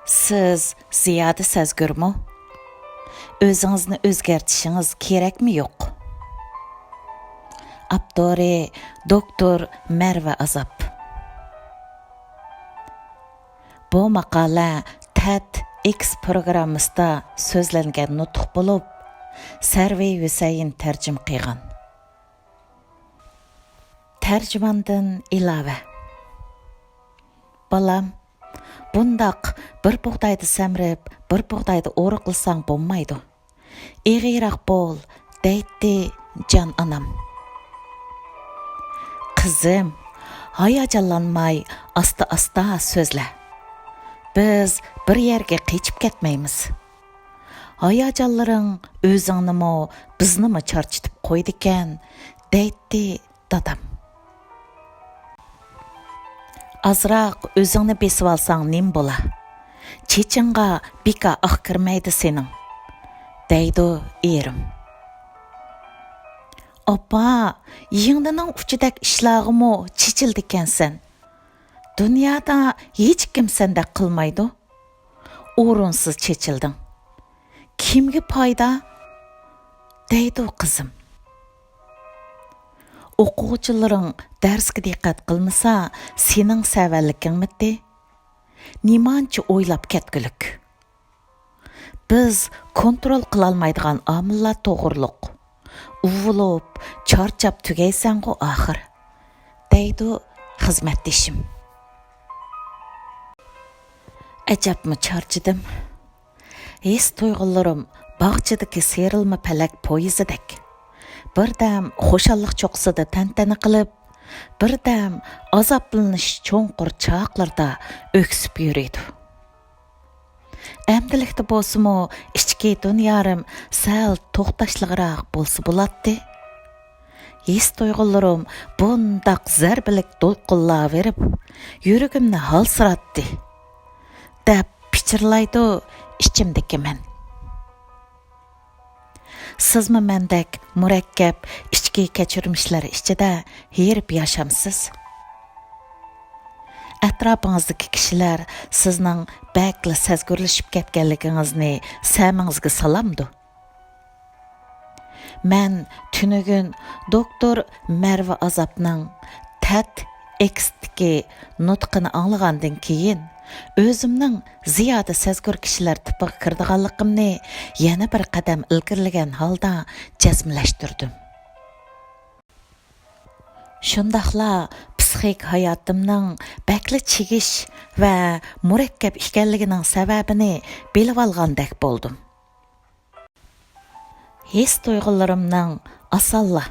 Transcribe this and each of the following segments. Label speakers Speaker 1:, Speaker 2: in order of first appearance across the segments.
Speaker 1: Siz Ziyade Sezgürmu? Özünüzni özgertişiniz gerek mi yok? Aptori, doktor Merwe Azab. Bu maqala TEDx programımızda sözlengen nutuq bulup, Serwi Huseyin tərcim qıyğan. Tərcimandan ilave. Balam, bundaq bir buğdaydı səmrib, bir buğdaydı oru qılsan bolmaydı. Eğiraq bol, deydi can anam. Kızım, hayacanlanmay, asta sözle. Biz bir yerge qeçip ketmeymiz. Hayacanların özünümü, biznimi çarçıtıp koydiken, deydi dadam. Azraq özünü besip alsan nim bola. Çeçinga bika aq kirmeydi senin. Deydi erim. Opa, yığınının uçudak işlağımı çeçildiken sen. Dünyada hiç kim sende kılmaydı. Uğrunsuz çeçildin. Kimge payda? Deydi kızım. Okuğucuların dersge dikkat kılmasa senin severlikin mitti? Nimançı oylap ketgülük. Biz kontrol kılalmaydıgan amilla toğırlık. Uvulup, çarçap tügeysen go ahir. Deydi hizmetleşim. Acap mı çarçıdım? His tuyg'ularım bağçıdaki serilme pelek poyizidek. Birdam xoşallık çoqsida tantana qilib, birdam azoblanish cho'nqur chaqlarda öksüp yürüydü. Әмділікті болсымы, ішке дүнияrim сәл тоқташлығырақ болсы болады. Ес тойғылырым бұндақ зәрбілік долқылла веріп, жүрігімні халсыратты. Дәп пичірлайды ішчімдекі мен. Сызмы мәндәк mürekkep ішке keçirmişler ішчеде herip yaşamsız. Ətrafınızdaki kişiler sizning bəkli sezgürlüşüp ketkenligingizni səmingizga salamdı. Mən tünügün doktor Merwe Azabның TEDx'deki nutqini anlığandan keyin özümning ziyade sezgür kişiler tipiga kirdiganligimni yana bir qadam ilgirlagan holda jazmlashtirdim. Shundaqla psixik hayatımның bəkli çegiş və mürekkep işkenliginin sebebini bilib alğandek boldum. His tuyg'ularımның asalla,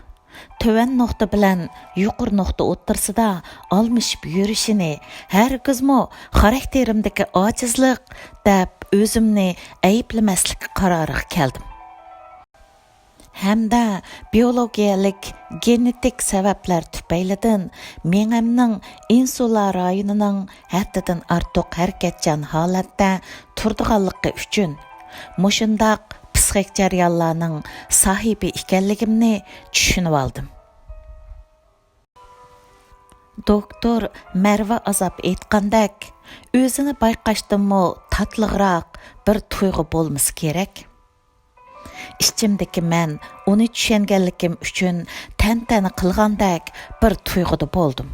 Speaker 1: töven nokta bilen yuqur nokta o'ttirsida almışıp yürüşini hergizmi xarakterimdeki acizlik deb özümni ayıplamaslik qararıga keldim. Hamda biologiyalik genetik sebepler tüpeylidən menimning insula rayonining haddidan ortiq harakatchan holatda turdiganligi uchun mushundaq psixik jarayonlarning sahibi ekanligimni tushunib oldim. Doktor Merwe Azab aytgandek, o'zini bayqashdimmi tatliroq bir tuyg'u bo'lmasi kerak. İçimdeki mən onu düşengenlikim üçün təntəni qılğandak bir tuyg'uda boldum.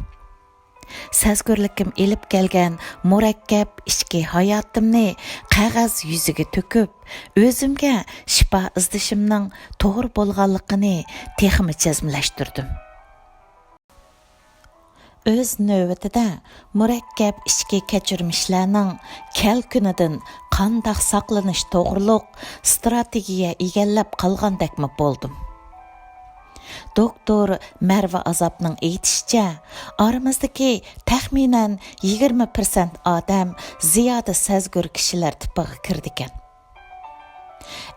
Speaker 1: Sezgürlikim elip gelgen mürekkep içki hayatımni qağaz yüzüge töküp, özümge şifa izdişimning toğır bolğanligini teximi jazmlashtirdim. Öz növbetide mürekkep içki keçirmişlerning kel kunidan qandaq saqlanish to'g'riliq strategiya egallab qolgandakmi boldum. Doktor Merwe Azabның aytishicha, aramizdagi taxminan 20% odam ziyade sezgür kishilar tipiga kirdikan.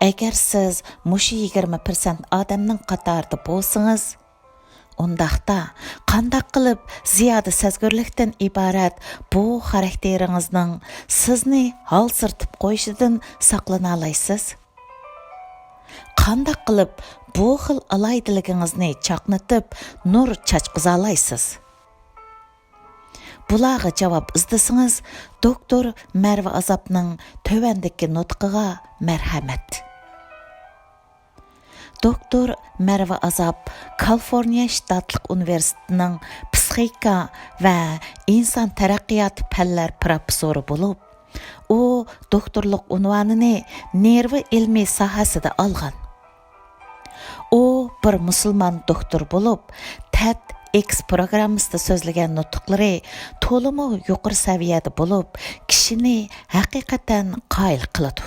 Speaker 1: Agar siz mushu 20% odamning qatorida bo'lsangiz, undaqda qandaq qilib ziyade sezgürlikdan iborat bu xarakteringizning sizni halsirtib qo'yishidan saqlana olasiz? Qandaq qilib bu xil alaydiligingizni chaqnatib nur chachqiza olasiz? bularga javob izdesingiz, doktor Merwe Azabning tövendeki nutqiga marhamat. Doktor Merwe Azab Kaliforniya shtatlik universitetining psixika va inson taraqqiyoti fanlar professori bo'lib, u doktorlik unvonini nervi ilmiy sohasida olgan. U bir musulmon doktor bo'lib, TEDx programmasida so'zlagan nutqlari to'liq yuqori saviyada bo'lib, kishini haqiqatan qoyil qiladi.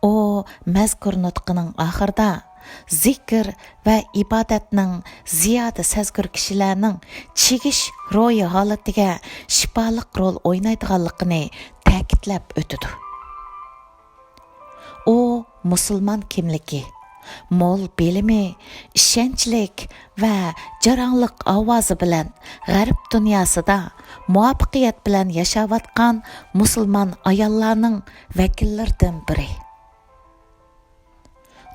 Speaker 1: O mazkur nutqining oxirida zikr va ibodatning ziyada sezgur kishilarning chegish ro'yi holatiga shifoliq rol o'ynaydiganligini ta'kidlab o'tdi. U musulmon kimligi, mo'l bilimi, ishonchlik va jarangliq ovozi bilan g'arb dunyosida muvaffaqiyat bilan yashayotgan musulmon ayollarning vakillaridan biri.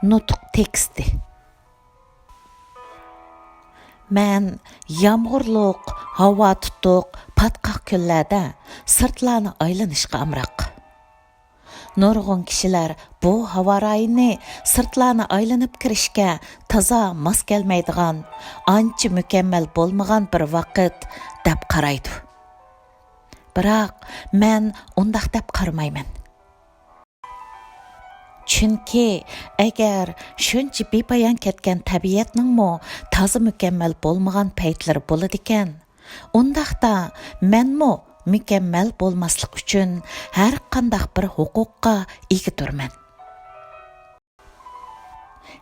Speaker 1: Nutq teksti. Men yağmurluq, havo tutuq, patqaq kunlarda sirtlarni aylanishga amroq. Nurg'un kishilar bu havo rayini sirtlarni aylanib kirishga toza mos kelmaydigan, ancha mukammal bo'lmagan bir vaqt deb qaraydi. Biroq men undaq deb qaramayman. Chunki agar shuncha bepoyon ketgan tabiatningmi toza mukammal bo'lmagan paytlar bo'ladi ekan, undaqda menmi mukammal bo'lmaslik uchun har qanday bir huquqqa ega turman.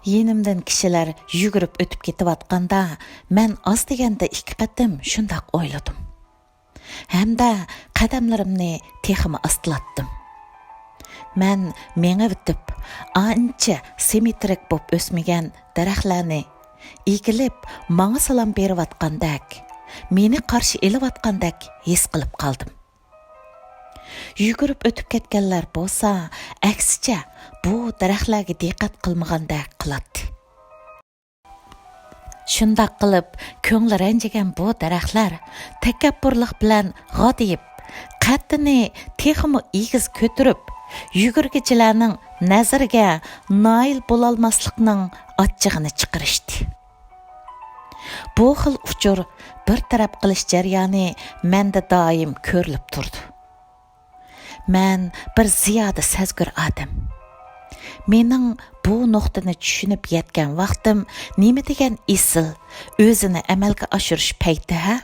Speaker 1: Yenimdan kishilar yugurib o'tib ketayotganda men oz deganda 2 qatim shundoq o'yladim. Hamda qadamlarimni texmi astlatdim. Men meng'ivitib, ancha simetrik bo'lib o'smagan daraxtlarni egilib, menga salom berayotgandek, meni qarshi elayotgandek his qilib qoldim. Yugurib o'tib ketganlar bo'lsa, aksicha bu daraxtlarga diqqat qilmagandek qiladi. Shundoq qilib, ko'ngli ranjigan bu daraxtlar takabburlik bilan g'odiyib, qaddini texmi egiz ko'tarib, yugurgichilarning nazariga noil bo'lolmaslikning achchig'ini chiqarishdi. Bu xil uchur bir taraf qilish jarayoni menda doim ko'rilib turdi. Men bir ziyada sezgur odam. Mening bu nuqtani tushunib yetgan vaqtim nima degan isil o'zini amalga oshirish payti ha?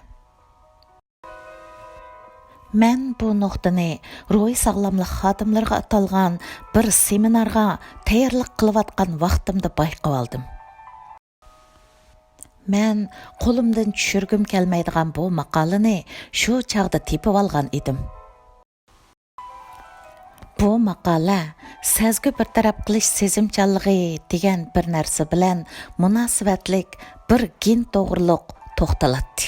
Speaker 1: Men bu nuqtani ro'y sog'lomlik xodimlariga atalgan bir seminarga tayyorlik qilayotgan vaqtimda bayqab oldim. Men qo'limdan tushirgim kelmaydigan bu maqolani shu chaqda tepib olgan edim. Bu maqola sezgi bir taraf qilish sezimchanligi degan bir narsa bilan munosabatlik bir gen to'g'riliq to'xtaladi.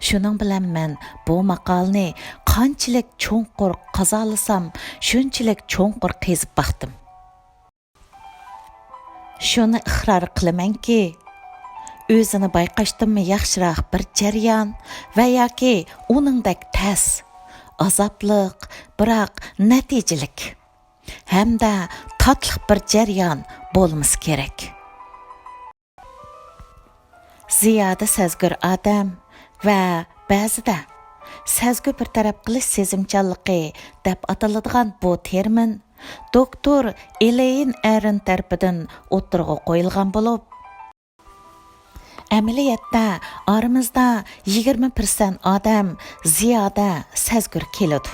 Speaker 1: Shuning bilan men bu maqolni qanchalik cho'nqur qazolasam, shunchalik cho'nqur qezib baqdim. Shuni iqror qilamanki, o'zini bayqashdimmi yaxshiroq bir jarayon va yoki uningdek tas, azobliq, biroq natijalik hamda tatliq bir jarayon bo'lmasi kerak. Ziyade sezgur odam va ba'zida sezgi bir taraf qilish sezimchanligi deb ataladigan bu termin doktor Elaine Aron tarafidan o'tirg'a qo'yilgan bo'lib, amaliyotda oramizda 20% odam ziyada sezgur keladi.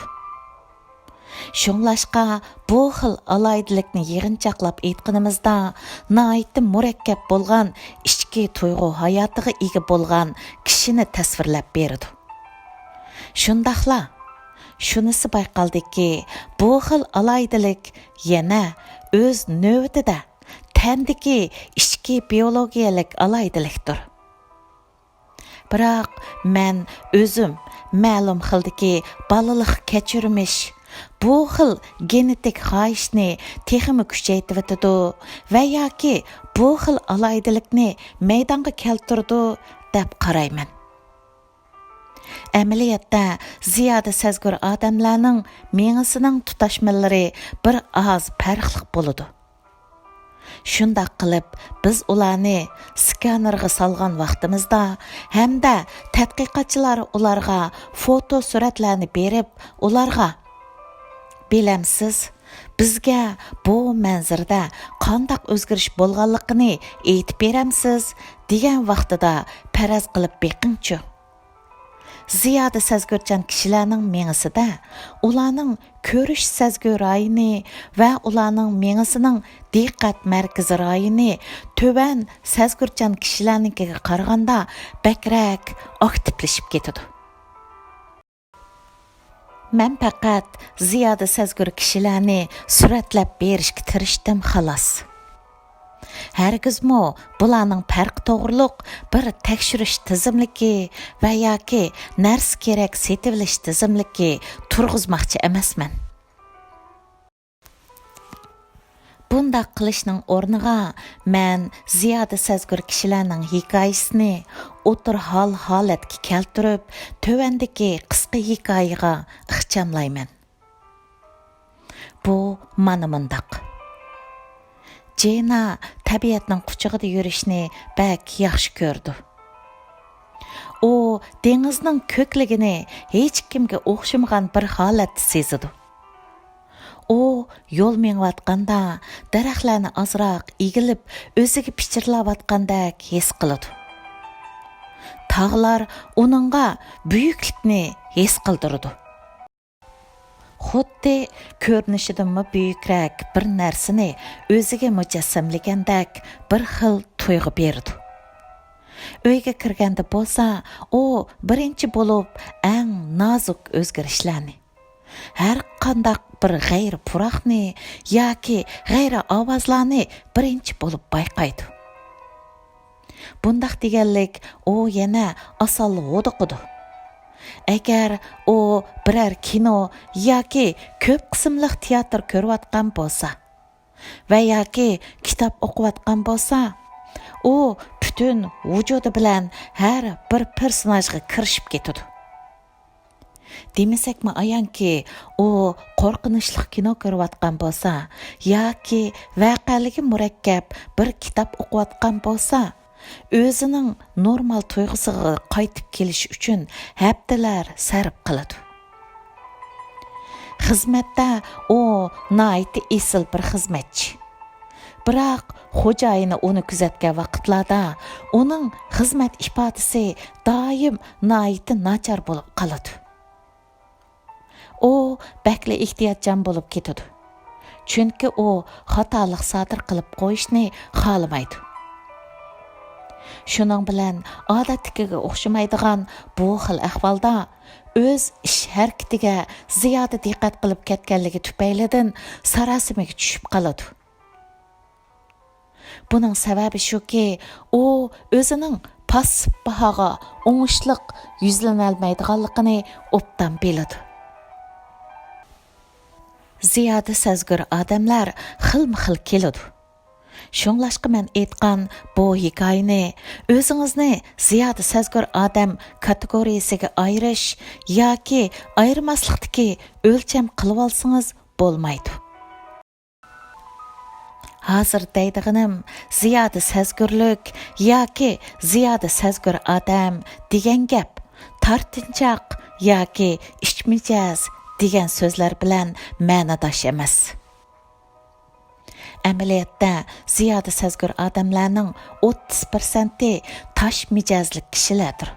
Speaker 1: Shunglashqa bu xil alaydilikni yig'inchoqlab aytganimizda nihoyatda murakkab bo'lgan ichki tuyg'u hayotiga ega bo'lgan kishini tasvirlab beradi. Shundaqla shunisi bayqaldiki, bu xil alaydilik yana o'z navbatida tandagi ichki biologiyalik alaydilikdir. Biroq men o'zim ma'lum xildagi balaliq kechirmish bu xil genetik xohishni texmi kuchaytirib o'tadi va yoki bu xil alaydilikni maydonga keltirdi deb qarayman. Əməliyyatda ziyade sezgür adamlarning mengisining tutashmalari bir az farqli bo'ladi. Shundaq qilib, biz ularni skanerga solgan vaqtimizda hamda tadqiqotchilar ularga foto suratlarni berib, ularga bilamsiz, bizga bu manzarda qandaq o'zgarish bo'lganligini aytib beramsiz degan vaqtida faraz qilib beqingchi. Ziyade sezgürchan kishilarning mengisida ularning ko'rish sezgir rayoni va ularning mengisining diqqat markazi rayoni tövan sezgürchan kishilarnikiga qaraganda bakrak aktivlashib ketadi. Men faqat ziyade sezgür kishilarni suratlab berishga tirishdim xolos. Hergizmi bularning farqi to'g'riliq bir tekshirish tizimligi va yoki narsa kerak setivilish tizimligi turg'izmoqchi emasman. Bundaq qilishning o'rniga men ziyade sezgir kishilarning hikoyasini o'tir holatga keltirib, tövandagi qisqa hikoyaga ixchamlayman. Bu mana mundaq. Jena tabiatning quchog'ida yurishni bak yaxshi ko'rdi. U dengizning ko'kligini hech kimga o'xshamagan bir holatda sezdi. U yo'l mengayotganda daraxtlarni azroq egilib, o'ziga pichirlayotgandek his qiladi. Tog'lar uningga buyuklikni his qildirdi. Xuddi ko'rinishidan buyukroq bir narsani o'ziga mujassamlagandek bir xil tuyg'u berdi. Uyga kirganda bo'lsa, u birinchi bo'lib eng nozik o'zgarishlarni, har qanday bir g'ayri puroqni yoki g'ayri ovozlarni birinchi bo'lib bayqaydi. Bundaq deganlik u yana asal g'udiqidi. Agar u biror kino yoki ko'p qismliq teatr ko'rayotgan bo'lsa va yoki kitob o'qiyotgan bo'lsa, u butun vujudi bilan har bir personajga kirishib ketadi. Demasakmi ayonki, u qo'rqinchli kino ko'rayotgan bo'lsa yoki voqealigi murakkab bir kitob o'qiyotgan bo'lsa, o'zining normal tuyg'usiga qaytib kelish uchun haftalar sarf qiladi. Xizmatda u nihoyatda esil bir xizmatchi. Biroq xo'jayini uni kuzatgan vaqtlarda uning xizmat ifodasi doim nihoyatda nachar bo'lib qoladi. U bakli ehtiyotchan bo'lib ketadi. Chunki u xatolik sodir qilib qo'yishni xohlamaydi. Shuning bilan odatdagiga o'xshamaydigan bu xil ahvolda o'z ish harakatiga ziyoda diqqat qilib ketganligi tufaylidan sarosimaga tushib qoladi. Buning sababi shuki, u o'zining passiv bahoga o'ngishliq yuzlanolmaydiganligini obdan biladi. Ziyade sezgir odamlar xilma-xil keladi. Shunglashqa men aytgan bu hikoyani o'zingizni ziyade sezgir odam kategoriyasiga ayirish yoki ayirmaslikdagi o'lcham qilib olsangiz bo'lmaydi. Hozir deydiganim ziyade sezgirlik yoki ziyade sezgir odam degan gap tortinchoq yoki ishmijaz degan so'zlar bilan ma'nodosh emas. Amaliyotda ziyade sezgir odamlarning 30% tosh mijozlik kishilardir.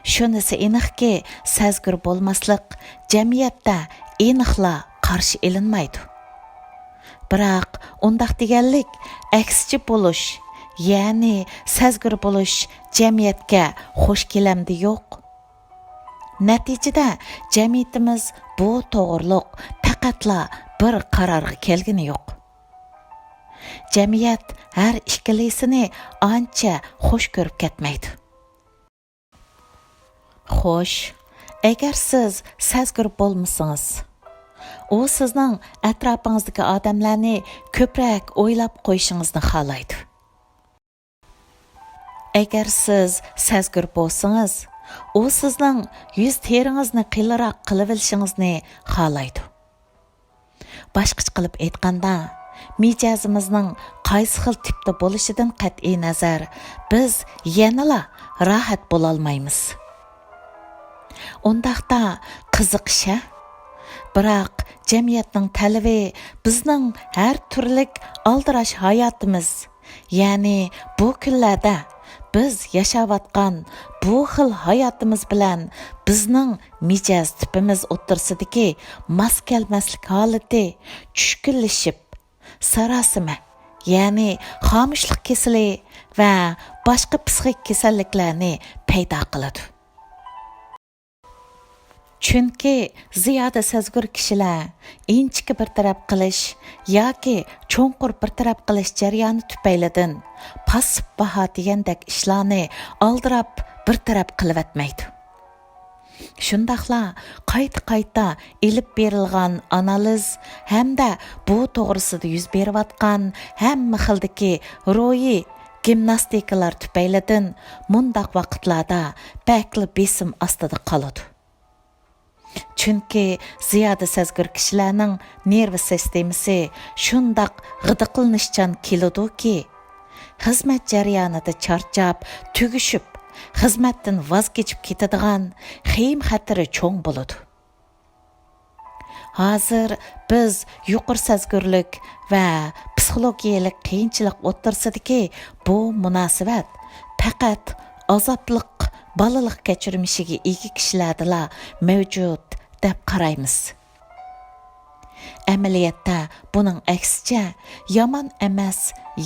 Speaker 1: Shunisi aniqki, sezgir bo'lmaslik jamiyatda aniqla qarshi ilinmaydi. Biroq undaq deganlik aksichi bo'lish, ya'ni sezgir bo'lish jamiyatga xush kelamdi yo'q. Natijada jamiyatimiz bu to'g'riliq faqatla bir qarorga kelgani yo'q. Jamiyat har ikkilisini ancha xush ko'rib ketmaydi. Xo'sh, agar siz sezgir bo'lmasangiz, u sizning atrofingizdagi odamlarni ko'proq o'ylab qo'yishingizni xohlaydi. Agar siz sezgir bo'lsangiz, u sizning yuz teringizni qiyinroq qilib olishingizni xohlaydi. Boshqacha qilib aytganda, mijozimizning qaysi xil tipda bo'lishidan qat'iy nazar, biz yanala rohat bo'la olmaymiz. Undaqda qiziqish, biroq jamiyatning talabi bizning har turlik aldirash hayotimiz, ya'ni bu kunlarda biz yashayotgan bu xil hayotimiz bilan bizning mijoz tipimiz o'tirsidagi mos kelmaslik holati tushkunlashib, sarosima, ya'ni xomushlik kasali va boshqa psixik kasalliklarni paydo qiladi. Chunki ziyada sezgur kishilar inchiki bir taraf qilish yoki cho'nqur bir taraf qilish jarayoni tufaylidan passiv baho degandek ishlarni aldirab bir taraf qilib atmaydi. Shundaqla qayta ilib berilgan analiz hamda bu to'g'risida yuz berayotgan hamma xildagi ro'yi gimnastikalar tufaylidan mundaq vaqtlarda bakli besim ostida qoladi. Chunki ziyada sezgur kishilarning nerv sistemasi shundaq g'idiqlanishchan keladi-ki, xizmat jarayonida charchab, tugishib, xizmatdan voz kechib ketadigan xiyim xatiri cho'ng bo'ladi. Hozir biz yuqori sezgurlik va psixologiyalik qiyinchilik o'tirsidagi bu munosabat faqat azobliq balaliq kechirmishiga ega kishilarda mavjud deb qaraymiz. Amaliyotda buning aksicha yomon emas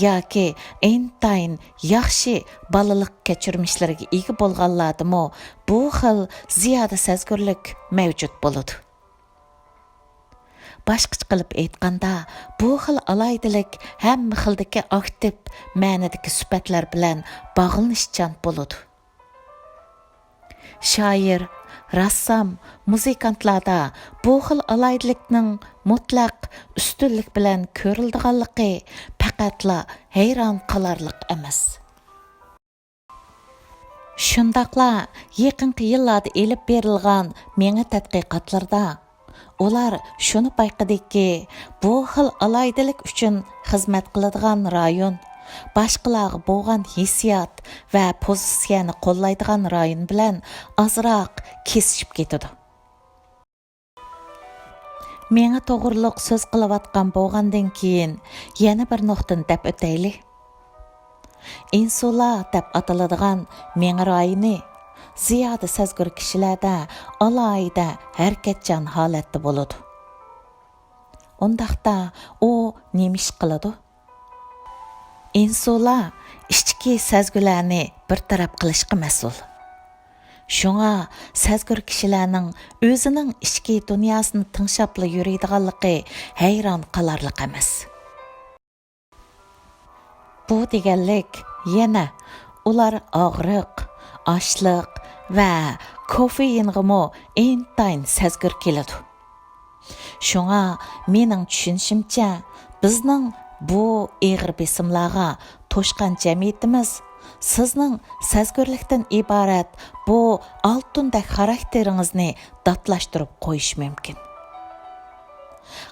Speaker 1: yoki intayin yaxshi balaliq kechirmishlariga ega bo'lganlardimi bu xil ziyada sezgurlik mavjud bo'ladi. Boshqacha qilib aytganda, bu xil alaydilik hamma xildagi aktiv ma'nodagi sifatlar bilan bog'lanishchan bo'ladi. Shoir, rassom, muzikantlarda bu xil alaydilikning mutlaq ustunlik bilan ko'rildiganligi faqatla hayron qolarlik emas. Shundaqla yaqinqi yillarda elib berilgan menga tadqiqotlarda ular shuni payqadiki, bu xil alaydilik uchun xizmat qiladigan rayon boshqalarga bo'lgan hissiyot va pozitsiyani qo'llaydigan rayon bilan ozroq kesishib ketadi. Menga to'g'riliq so'z qilayotgan bo'lgandan keyin yana bir nuqtani deb o'taylik. Insula deb ataladigan menga rayoni ziyada sezgur kishilarda alayda harakatchan holatda bo'ladi. Undaqda u nima ish qiladi? Insula ichki sezgularni bir taraf qilishga mas'ul. Shunga sezgur kishilarning o'zining ichki dunyosini tinglashib yuradiganligi hayron qolarlik emas. Bu deganlik yana ular og'riq, ochliq va kofeinga intayin sezgur keladi. Shunga mening tushunishimcha bizning bu eg'ir besimlarga to'shqan jamiyatimiz sizning sezgurlikdan iborat bu oltindek xarakteringizni datlashtirib qo'yish mumkin.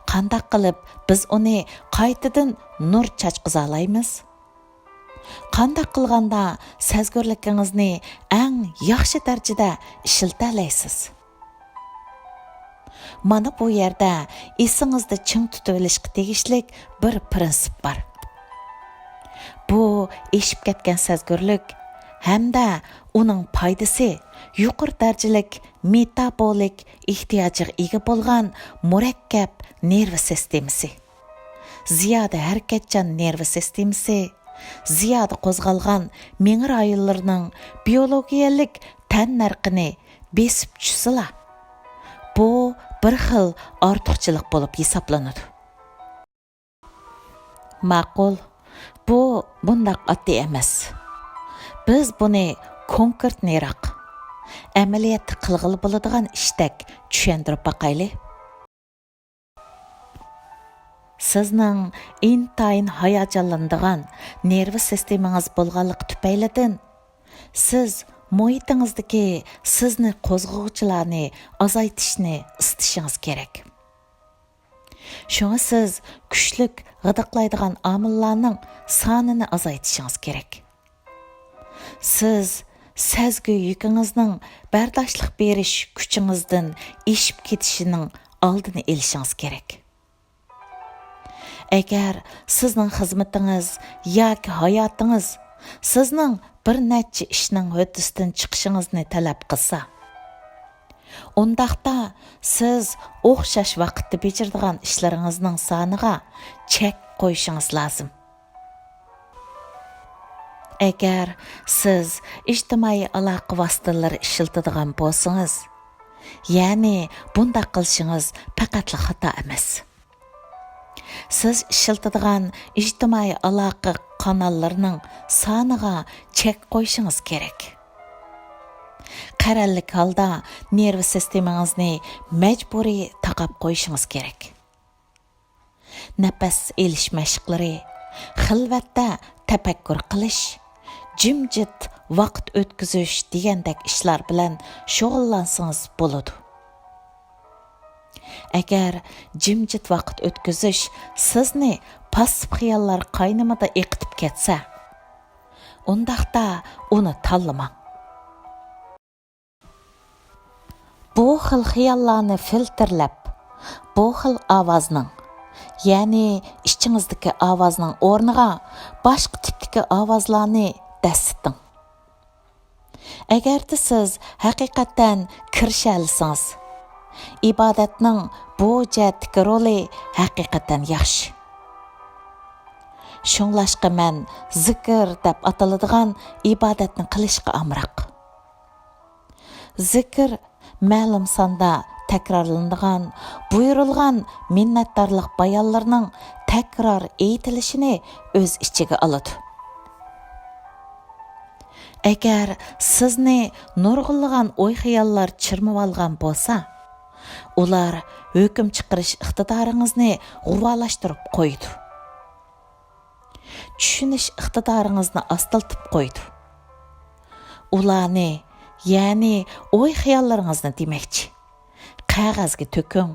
Speaker 1: Qanday qilib biz uni qaytadan nur chachqiza olamiz? Qanday qilganda sezgurligingizni eng yaxshi darajada ishilta olasiz? Mana bu yerda esingizda ching tutib olishga tegishli bir prinsip bor. Bu eshib ketgan sezgurlik hamda uning foydasi yuqori darajalik metabolik ehtiyojiga ega bo'lgan murakkab nerv sistemasi, ziyoda harakatchan nerv sistemasi, ziyoda qo'zg'algan miya rayonlarining biologiyalik tan narxini besib tushsila, bu bir xil ortiqchilik bo'lib hisoblanadi. Ma'qul, bu bundaq oddiy emas. Biz buni konkretniroq, amaliyotda qilg'ili bo'ladigan ishdek tushuntirib boqaylik. Sizning intayin hayajonlanadigan nerv sistemangiz bo'lganligi tufaylidan siz muhitingizdagi sizni qo'zg'ovchilarni azaytishni istishingiz kerak. Şuna siz kuchlik g'idiqlaydigan omillarning sonini azaytishingiz kerak. Siz sezgi yukingizning bardoshlik berish kuchingizdan eshib ketishining oldini olishingiz kerak. Agar sizning xizmatingiz yoki hayotingiz sizning bir necha ishning huddisidan chiqishingizni talab qilsa, undaqda siz o'xshash vaqtda bejiradigan ishlaringizning soniga chek qo'yishingiz lozim. Agar siz ijtimoiy aloqa vositalari ishlatadigan bo'lsangiz, ya'ni bunda qilishingiz faqatli xato emas. Siz ishlatadigan ijtimoiy aloqa kanallarining soniga chek qo'yishingiz kerak. Qarallik holda nerv sistemangizni majburiy taqab qo'yishingiz kerak. Nafas elish mashqlari, xilvatda tafakkur qilish, jimjit vaqt o'tkazish degandek ishlar bilan shug'ullansangiz bo'ladi. Agar jimjit vaqt o'tkazish sizni passiv xiyollar qaynamada eqitib ketsa, undaqda uni tanlamang. Bu xil xiyollarni filtrlab, bu xil ovozning, ya'ni ichingizdagi ovozning o'rniga boshqa tipdagi ovozlarni dastiting. Agarda siz haqiqatan kirisha olsangiz, ibodatning bu jihatdagi roli haqiqatan yaxshi. Shunglashqa men zikr deb ataladigan ibodatni qilishga amroq. Zikr ma'lum sonda takrorlanadigan, buyurilgan minnatdorlik bayonlarining takror aytilishini o'z ichiga oladi. Agar sizni nurg'unlagan o'y-xayollar chirmab olgan bo'lsa, ular hukm chiqarish iqtidoringizni g'urvalashtirib qo'ydi. Tushunish iqtidoringizni astaltib qo'ydi. Ularni, ya'ni o'y-xayollaringizni demakchi, qog'ozga to'king,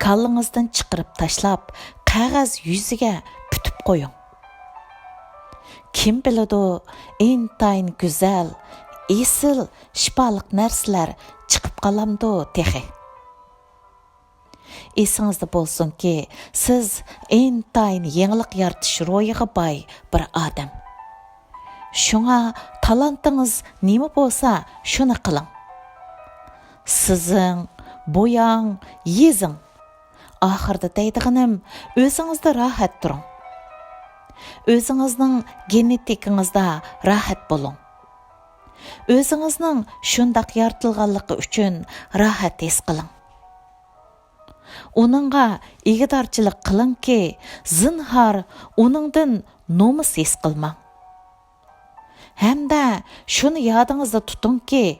Speaker 1: kallingizdan chiqarib tashlab, qog'oz yuziga putib qo'ying. Kim biladi, intayin go'zal, esil, shifoliq narsalar chiqib qolamdi texi. Esingizda bo'lsinki, siz intayin yangilik yaratish ro'yiga boy bir odam. Shunga talantingiz nima bo'lsa, shuni qiling. Sizing, bo'yang, yezing. Oxirida deydiganim, o'zingizda rohat turing. O'zingizning genetikingizda rohat bo'ling. O'zingizning shundaq yaratilganligi uchun rohat his qiling. Uningga igidorchilik qilingki, zinhor uningdan nomus his qilmang. Hamda shuni yodingizda tutingki,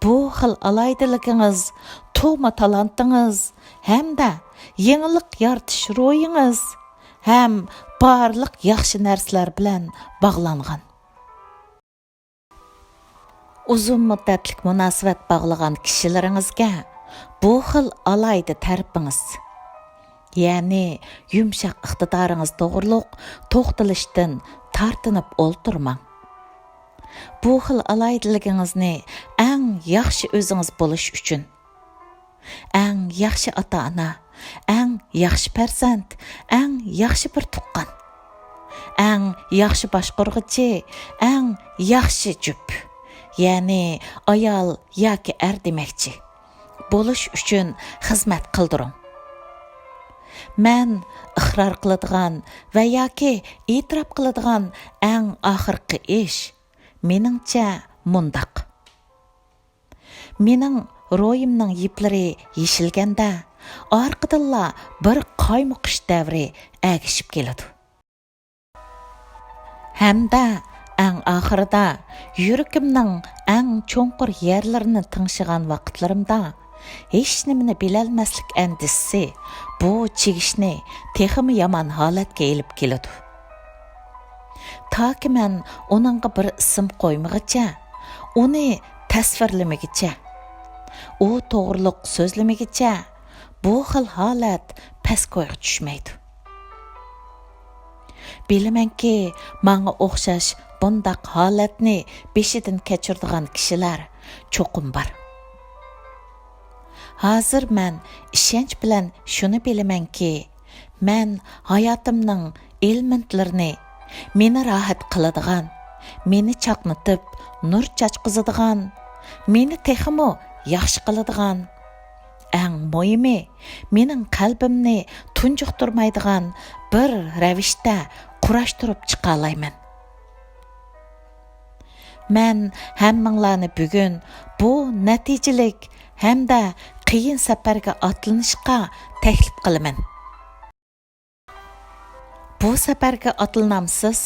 Speaker 1: bu xil alaydiliginiz, tug'ma talantingiz, hamda yangilik yaratish ro'yingiz ham barliq yaxshi narsalar bilan bog'langan. Uzun muddatlik munosabat bog'lagan kishilaringizga bu xil alaydi tarpingiz, ya'ni yumshoq iqtidoringiz to'g'riliq to'xtalishdan tartinib o'ltirmang. Bu xil alaydiligingizni eng yaxshi o'zingiz bo'lish uchun, eng yaxshi ota-ona, eng yaxshi farzand, eng yaxshi bir tuqqan, eng yaxshi boshqarg'uchi, eng yaxshi jup, ya'ni ayol yoki er demakchi bo'lish uchun xizmat qildiring. Men iqror qiladigan va yoki e'tirof qiladigan eng oxirgi ish meningcha mundaq. Mening ro'yimning yiplari yeshilganda, orqadilla bir qaymoqish davri agishib keladi. Hamda eng oxirida yuragimning eng cho'nqur yerlarini tingshigan vaqtlarimda hech nimani bilolmaslik andisi bu chigishni texmi yomon holatga elib keladi. Toki men uningga bir ism qo'ymag'icha, uni tasvirlamagicha, u to'g'riliq so'zlamagicha bu xil holat pastgo'yga tushmaydi. Bilamanki, menga o'xshash bundaq holatni beshidan kechiradigan kishilar cho'qim bor. Hozir men ishonch bilan shuni bilamanki, men hayotimning elementlarini meni rohat qiladigan, meni chaqnatib nur chachqizadigan, meni texmo yaxshi qiladigan, eng muhimi mening qalbimni tunjuqtirmaydigan bir ravishda qurashtirib chiqa olayman. Men hammanglarni bugun bu natijalik hamda qiyin safarga atlanishga taklif qilaman. Bu safarga atlanamsiz?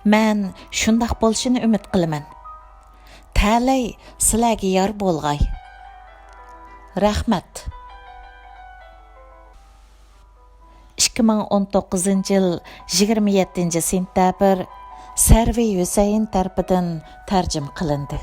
Speaker 1: Men shundoq bo'lishini umid qilaman. Talay sizlarga yor bo'lg'ay. Rahmat. 2019 yil 27 sentabr Serwi Huseyin tarafidan tarjima qilindi.